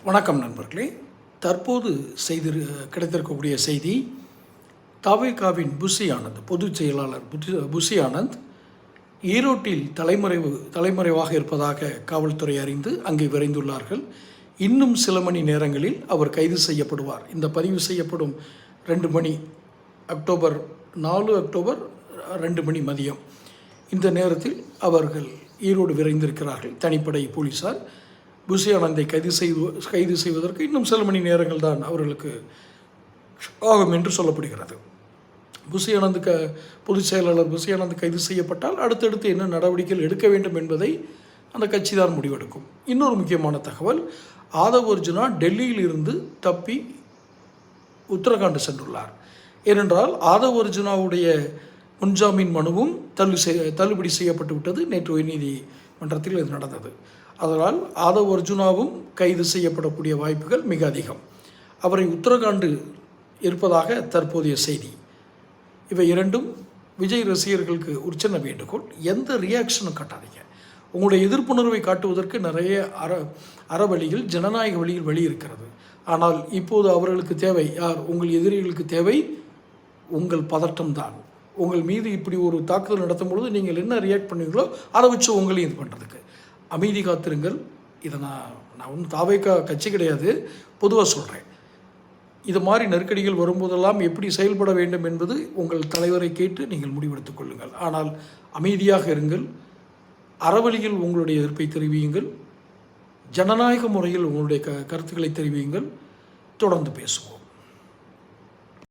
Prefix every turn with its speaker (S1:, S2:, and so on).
S1: வணக்கம் நண்பர்களே. தற்போது கிடைத்திருக்கக்கூடிய செய்தி, தவேகாவின் புஷி ஆனந்த், பொதுச் செயலாளர் புஷி ஆனந்த் ஈரோட்டில் தலைமறைவாக இருப்பதாக காவல்துறை அறிந்து அங்கே விரைந்துள்ளார்கள். இன்னும் சில மணி நேரங்களில் அவர் கைது செய்யப்படுவார். இந்த பதிவு செய்யப்படும் 2 மணி அக்டோபர் 4 அக்டோபர் 2 மணி மதியம் இந்த நேரத்தில் அவர்கள் ஈரோடு விரைந்திருக்கிறார்கள். தனிப்படை போலீஸார் புஷி ஆனந்தை கைது செய்வதற்கு இன்னும் சில மணி நேரங்கள் தான் அவர்களுக்கு ஆகும் என்று சொல்லப்படுகிறது. புஷி ஆனந்த் பொதுச் செயலாளர் புஷி ஆனந்த் கைது செய்யப்பட்டால் அடுத்தடுத்து என்ன நடவடிக்கைகள் எடுக்க வேண்டும் என்பதை அந்த கட்சி தான் முடிவெடுக்கும். இன்னொரு முக்கியமான தகவல், ஆதவ் அர்ஜுனா டெல்லியில் இருந்து தப்பி உத்தரகாண்ட் சென்றுள்ளார். ஏனென்றால் ஆதவ் அர்ஜுனாவுடைய முன்ஜாமீன் மனுவும் தள்ளுபடி செய்யப்பட்டு விட்டது. நேற்று உயர்நீதிமன்றத்தில் இது நடந்தது. அதனால் ஆதவ் அர்ஜுனாவும் கைது செய்யப்படக்கூடிய வாய்ப்புகள் மிக அதிகம். அவரை உத்தரகாண்டு இருப்பதாக தற்போதைய செய்தி. இவை இரண்டும் விஜய் ரசிகர்களுக்கு ஒரு சின்ன வேண்டுகோள், எந்த ரியாக்ஷனும் காட்டாதீங்க. உங்களுடைய எதிர்ப்புணர்வை காட்டுவதற்கு நிறைய அறவழிகள், ஜனநாயக வழியில் வழி இருக்கிறது. ஆனால் இப்போது அவர்களுக்கு தேவை யார்? உங்கள் எதிரிகளுக்கு தேவை உங்கள் பதட்டம்தான். உங்கள் மீது இப்படி ஒரு தாக்குதல் நடத்தும் பொழுது நீங்கள் என்ன ரியாக்ட் பண்ணுவீங்களோ அதை வச்சு உங்களையும் இது பண்ணுறதுக்கு அமைதி காத்திருங்கள். இதை நான் ஒன்றும் தாவேகா கட்சி கிடையாது, பொதுவாக சொல்கிறேன். இது மாதிரி நெருக்கடிகள் வரும்போதெல்லாம் எப்படி செயல்பட வேண்டும் என்பது உங்கள் தலைவரை கேட்டு நீங்கள் முடிவெடுத்துக் கொள்ளுங்கள். ஆனால் அமைதியாக இருங்கள், அறவழியில் உங்களுடைய எதிர்ப்பை தெரிவியுங்கள், ஜனநாயக முறையில் உங்களுடைய கருத்துக்களை தெரிவியுங்கள். தொடர்ந்து பேசுவோம்.